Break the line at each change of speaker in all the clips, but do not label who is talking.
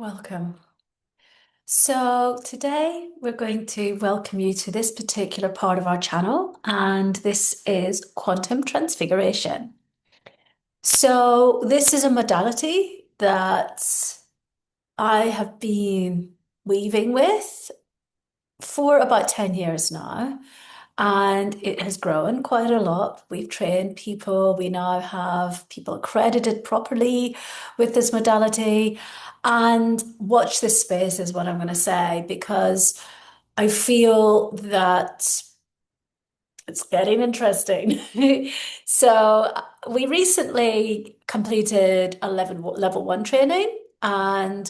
Welcome. So today we're going to welcome you to this particular part of our channel, and this is quantum transfiguration. So this is a modality that I have been weaving with for about 10 years now, and it has grown quite a lot. We've trained people, we now have people accredited properly with this modality. And watch this space is what I'm going to say, because I feel that it's getting interesting. So we recently completed a level one training, and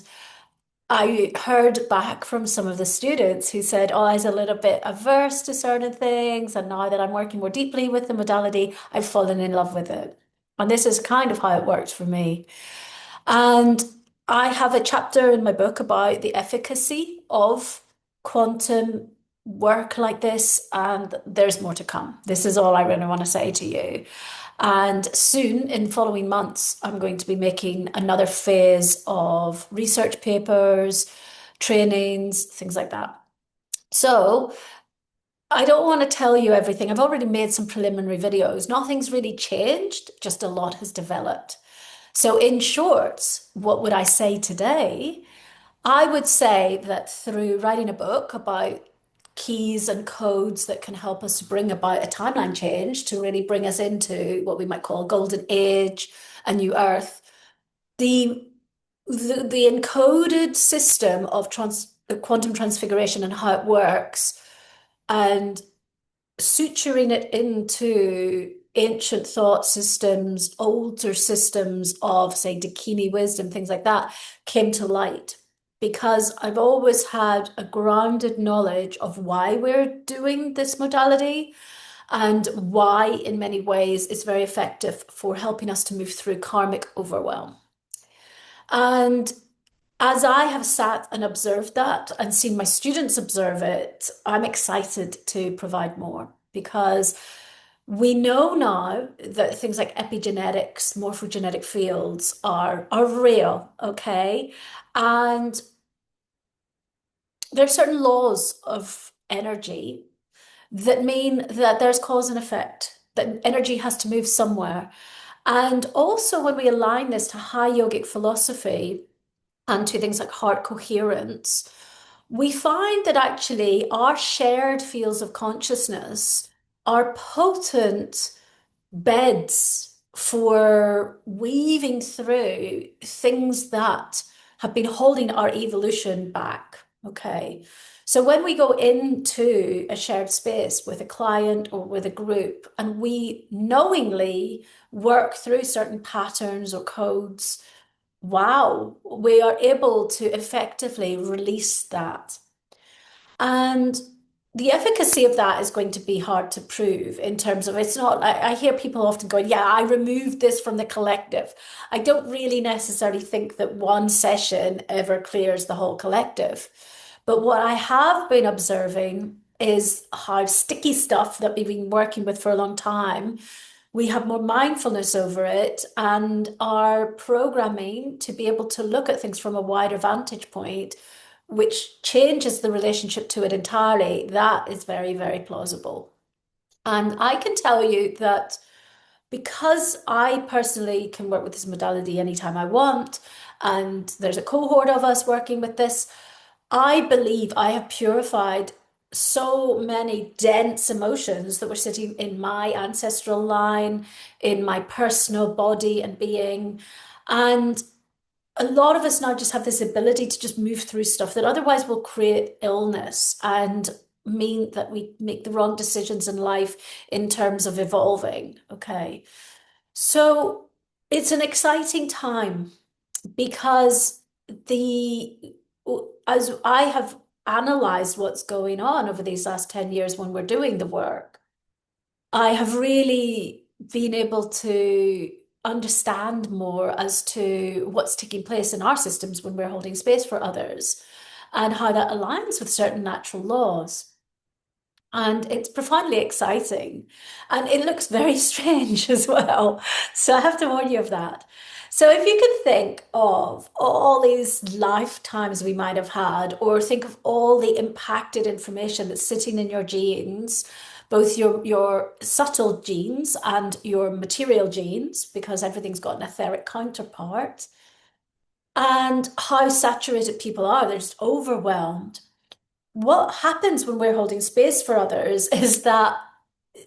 I heard back from some of the students who said, oh, I was a little bit averse to certain things. And now that I'm working more deeply with the modality, I've fallen in love with it. And this is kind of how it worked for me. And I have a chapter in my book about the efficacy of quantum work like this, and there's more to come. This is all I really want to say to you. And soon, in following months, I'm going to be making another phase of research papers, trainings, things like that. So I don't want to tell you everything. I've already made some preliminary videos. Nothing's really changed, just a lot has developed. So, in short, what would I say today? I would say that through writing a book about keys and codes that can help us bring about a timeline change to really bring us into what we might call a golden age, a new earth, the the encoded system of quantum transfiguration and how it works, and suturing it into ancient thought systems, older systems of, say, Dakini wisdom, things like that, came to light. Because I've always had a grounded knowledge of why we're doing this modality and why, in many ways, it's very effective for helping us to move through karmic overwhelm. And as I have sat and observed that and seen my students observe it, I'm excited to provide more, because we know now that things like epigenetics, morphogenetic fields are real, okay? And there are certain laws of energy that mean that there's cause and effect, that energy has to move somewhere. And also, when we align this to high yogic philosophy and to things like heart coherence, we find that actually our shared fields of consciousness are potent beds for weaving through things that have been holding our evolution back. Okay. So when we go into a shared space with a client or with a group, and we knowingly work through certain patterns or codes, wow, we are able to effectively release that. And the efficacy of that is going to be hard to prove in terms of, it's not, I hear people often going, yeah, I removed this from the collective. I don't really necessarily think that one session ever clears the whole collective. But what I have been observing is how sticky stuff that we've been working with for a long time, we have more mindfulness over it and are programming to be able to look at things from a wider vantage point, which changes the relationship to it entirely. That is very, very plausible. And I can tell you that because I personally can work with this modality anytime I want, and there's a cohort of us working with this, I believe I have purified so many dense emotions that were sitting in my ancestral line, in my personal body and being. And a lot of us now just have this ability to just move through stuff that otherwise will create illness and mean that we make the wrong decisions in life in terms of evolving. Okay. So it's an exciting time, because the as I have analyzed what's going on over these last 10 years when we're doing the work, I have really been able to understand more as to what's taking place in our systems when we're holding space for others, and how that aligns with certain natural laws. And it's profoundly exciting. And it looks very strange as well. So I have to warn you of that. So if you could think of all these lifetimes we might have had, or think of all the impacted information that's sitting in your genes, both your subtle genes and your material genes, because everything's got an etheric counterpart, and how saturated people are, they're just overwhelmed. What happens when we're holding space for others is that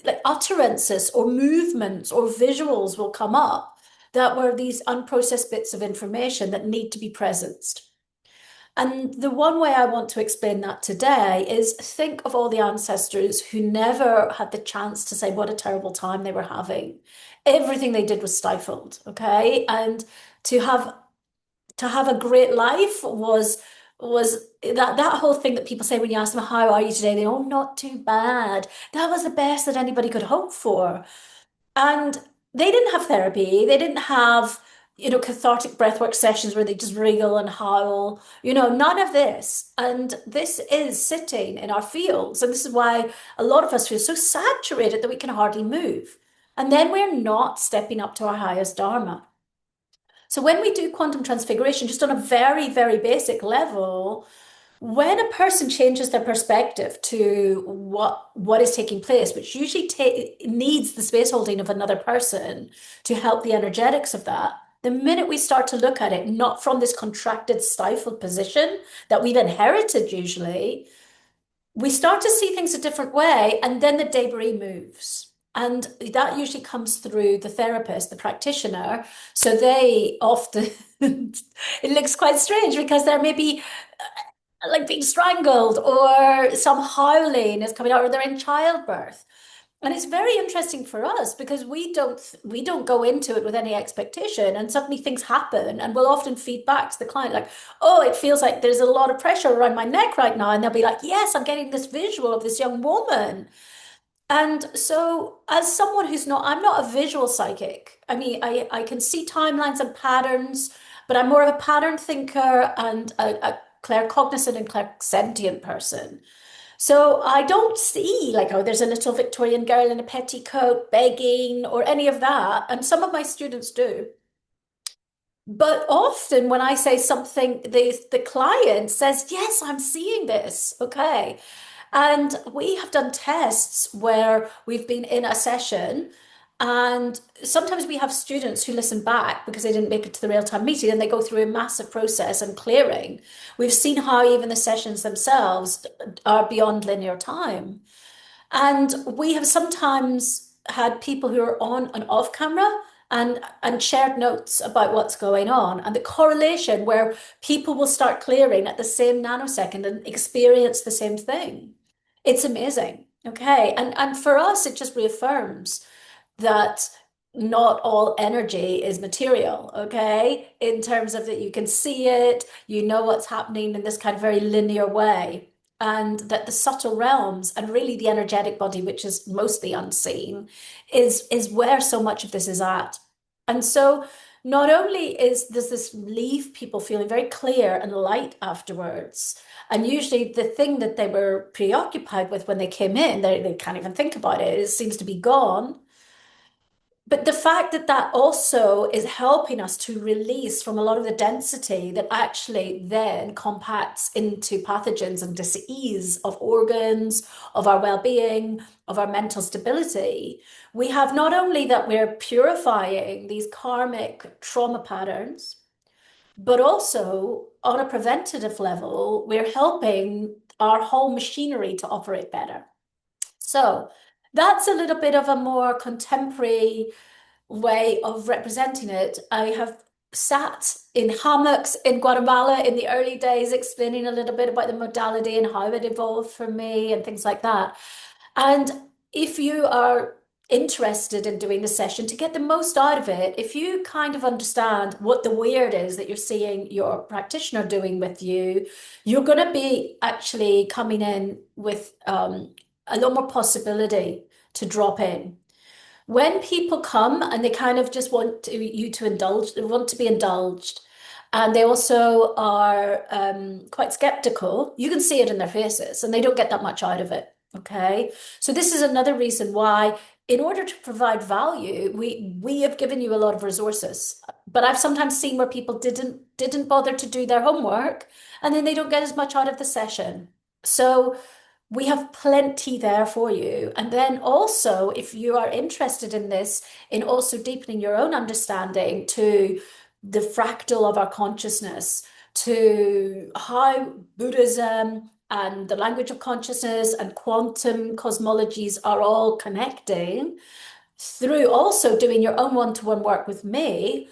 like utterances or movements or visuals will come up that were these unprocessed bits of information that need to be presenced. And the one way I want to explain that today is think of all the ancestors who never had the chance to say what a terrible time they were having. Everything they did was stifled, okay? And to have to have a great life was that whole thing that people say when you ask them how are you today, they, oh, not too bad. That was the best that anybody could hope for. And they didn't have therapy. They didn't have, cathartic breathwork sessions where they just wriggle and howl, none of this. And this is sitting in our fields. And this is why a lot of us feel so saturated that we can hardly move. And then we're not stepping up to our highest dharma. So when we do quantum transfiguration, just on a very, very basic level, when a person changes their perspective to what is taking place, which usually needs the space holding of another person to help the energetics of that, the minute we start to look at it, not from this contracted, stifled position that we've inherited usually, we start to see things a different way, and then the debris moves. And that usually comes through the therapist, the practitioner. So they often, it looks quite strange because there may be like being strangled or some howling is coming out or they're in childbirth. And it's very interesting for us because we don't go into it with any expectation, and suddenly things happen, and we'll often feed back to the client like, oh, it feels like there's a lot of pressure around my neck right now, and they'll be like, yes, I'm getting this visual of this young woman. And so, as someone I'm not a visual psychic. I mean, I can see timelines and patterns, but I'm more of a pattern thinker and a claircognizant and clairsentient person. So I don't see like, oh, there's a little Victorian girl in a petticoat begging or any of that. And some of my students do. But often when I say something, the client says, yes, I'm seeing this. Okay. And we have done tests where we've been in a session, and sometimes we have students who listen back because they didn't make it to the real-time meeting and they go through a massive process and clearing. We've seen how even the sessions themselves are beyond linear time. And we have sometimes had people who are on and off camera and shared notes about what's going on and the correlation where people will start clearing at the same nanosecond and experience the same thing. It's amazing. Okay. And for us, it just reaffirms that not all energy is material, okay? In terms of that you can see it, you know what's happening in this kind of very linear way, and that the subtle realms and really the energetic body, which is mostly unseen, is where so much of this is at. And so not only does this leave people feeling very clear and light afterwards, and usually the thing that they were preoccupied with when they came in, they can't even think about it, it seems to be gone. But the fact that that also is helping us to release from a lot of the density that actually then compacts into pathogens and disease of organs, of our well-being, of our mental stability, we have not only that we're purifying these karmic trauma patterns, but also on a preventative level, we're helping our whole machinery to operate better. So that's a little bit of a more contemporary way of representing it. I have sat in hammocks in Guatemala in the early days, explaining a little bit about the modality and how it evolved for me and things like that. And if you are interested in doing the session to get the most out of it, if you kind of understand what the weird is that you're seeing your practitioner doing with you, you're going to be actually coming in with a lot more possibility to drop in. When people come and they kind of just you to indulge, they want to be indulged, and they also are quite skeptical, you can see it in their faces, and they don't get that much out of it. Okay. So this is another reason why in order to provide value, we have given you a lot of resources. But I've sometimes seen where people didn't bother to do their homework, and then they don't get as much out of the session. So we have plenty there for you. And then also, if you are interested in this, in also deepening your own understanding to the fractal of our consciousness, to how Buddhism and the language of consciousness and quantum cosmologies are all connecting, through also doing your own one-to-one work with me,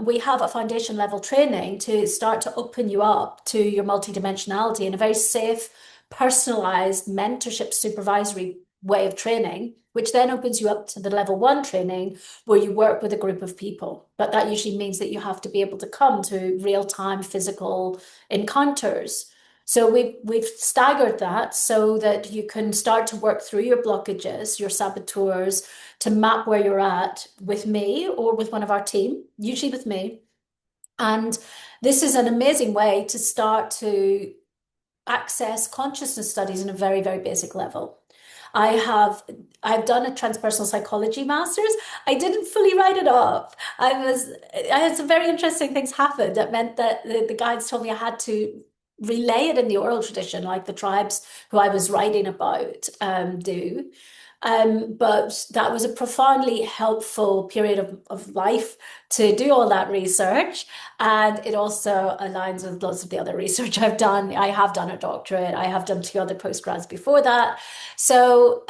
we have a foundation level training to start to open you up to your multidimensionality in a very safe, personalized mentorship supervisory way of training, which then opens you up to the level one training where you work with a group of people. But that usually means that you have to be able to come to real-time physical encounters. So we've staggered that so that you can start to work through your blockages, your saboteurs, to map where you're at with me or with one of our team, usually with me. And this is an amazing way to start to access consciousness studies in a very, very basic level. I have I've done a transpersonal psychology master's. I didn't fully write it up. I had some very interesting things happen that meant that the guides told me I had to relay it in the oral tradition, like the tribes who I was writing about do. But that was a profoundly helpful period of life to do all that research. And it also aligns with lots of the other research I've done. I have done a doctorate. I have done two other postgrads before that. So,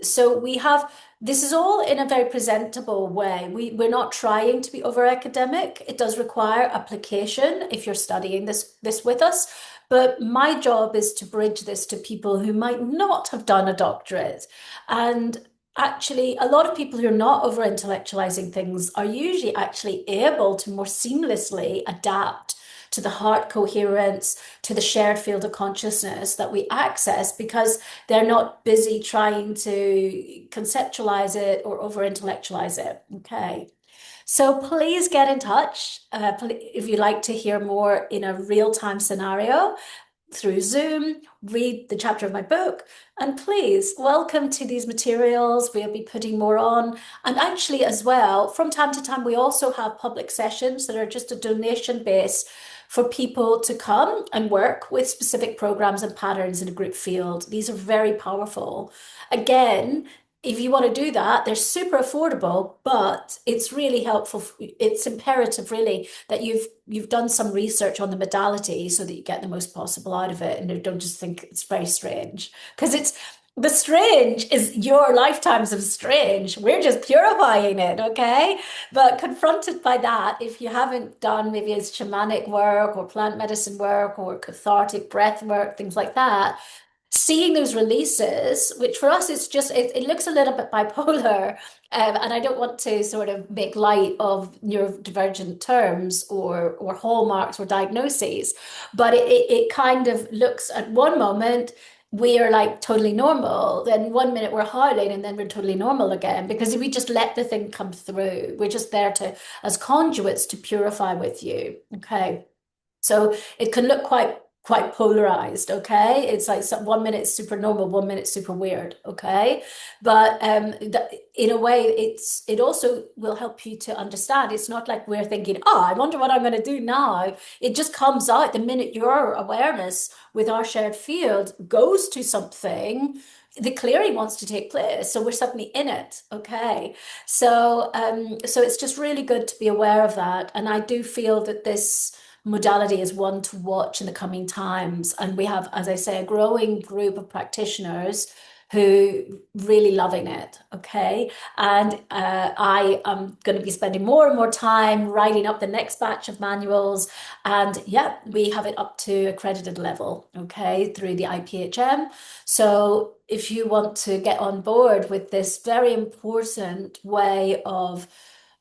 so we have this is all in a very presentable way. We're not trying to be over academic. It does require application if you're studying this with us. But my job is to bridge this to people who might not have done a doctorate. And actually, a lot of people who are not over intellectualizing things are usually actually able to more seamlessly adapt to the heart coherence, to the shared field of consciousness that we access because they're not busy trying to conceptualize it or over intellectualize it. Okay. So please get in touch if you'd like to hear more in a real-time scenario through Zoom, read the chapter of my book, and please welcome to these materials. We'll be putting more on. And actually, as well, from time to time, we also have public sessions that are just a donation base for people to come and work with specific programs and patterns in a group field. These are very powerful. Again, if you want to do that, they're super affordable, but it's really helpful. It's imperative, really, that you've done some research on the modality so that you get the most possible out of it, and you don't just think it's very strange. Because it's the strange is your lifetimes of strange. We're just purifying it, okay? But confronted by that, if you haven't done maybe it's shamanic work or plant medicine work or cathartic breath work, things like that, seeing those releases, which for us is just it looks a little bit bipolar, and I don't want to sort of make light of neurodivergent terms or hallmarks or diagnoses, but it kind of looks at one moment we are like totally normal, then one minute we're howling, and then we're totally normal again because we just let the thing come through. We're just there to as conduits to purify with you. Okay. So it can look quite polarized, okay? It's like one minute it's super normal, one minute super weird, okay? But in a way, it also will help you to understand. It's not like we're thinking, oh, I wonder what I'm going to do now. It just comes out the minute your awareness with our shared field goes to something. The clearing wants to take place, so we're suddenly in it, okay? So it's just really good to be aware of that, and I do feel that this modality is one to watch in the coming times. And we have, as I say, a growing group of practitioners who really loving it. Okay. And I am going to be spending more and more time writing up the next batch of manuals. And yeah, we have it up to accredited level. Okay. Through the IPHM. So if you want to get on board with this very important way of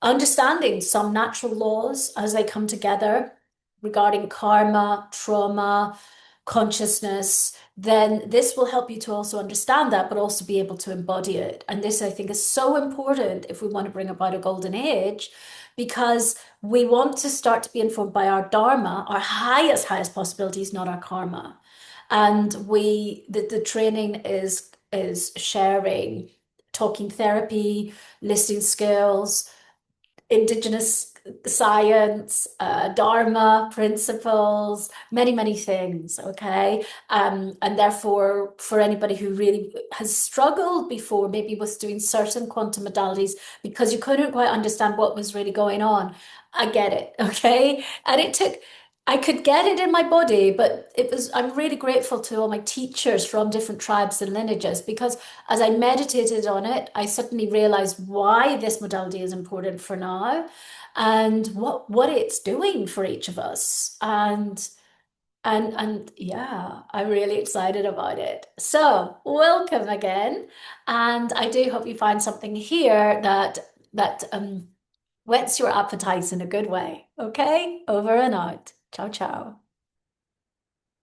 understanding some natural laws as they come together regarding karma, trauma, consciousness, then this will help you to also understand that, but also be able to embody it. And this, I think, is so important if we want to bring about a golden age, because we want to start to be informed by our dharma, our highest possibilities, not our karma. And the training is sharing talking therapy, listening skills, indigenous science, Dharma principles, many, many things. Okay. And therefore, for anybody who really has struggled before, maybe with doing certain quantum modalities because you couldn't quite understand what was really going on, I get it. Okay. And it took, I could get it in my body, but I'm really grateful to all my teachers from different tribes and lineages because as I meditated on it, I suddenly realized why this modality is important for now and what it's doing for each of us. And yeah, I'm really excited about it. So, welcome again. And I do hope you find something here that whets your appetite in a good way. Okay? Over and out. Ciao, ciao.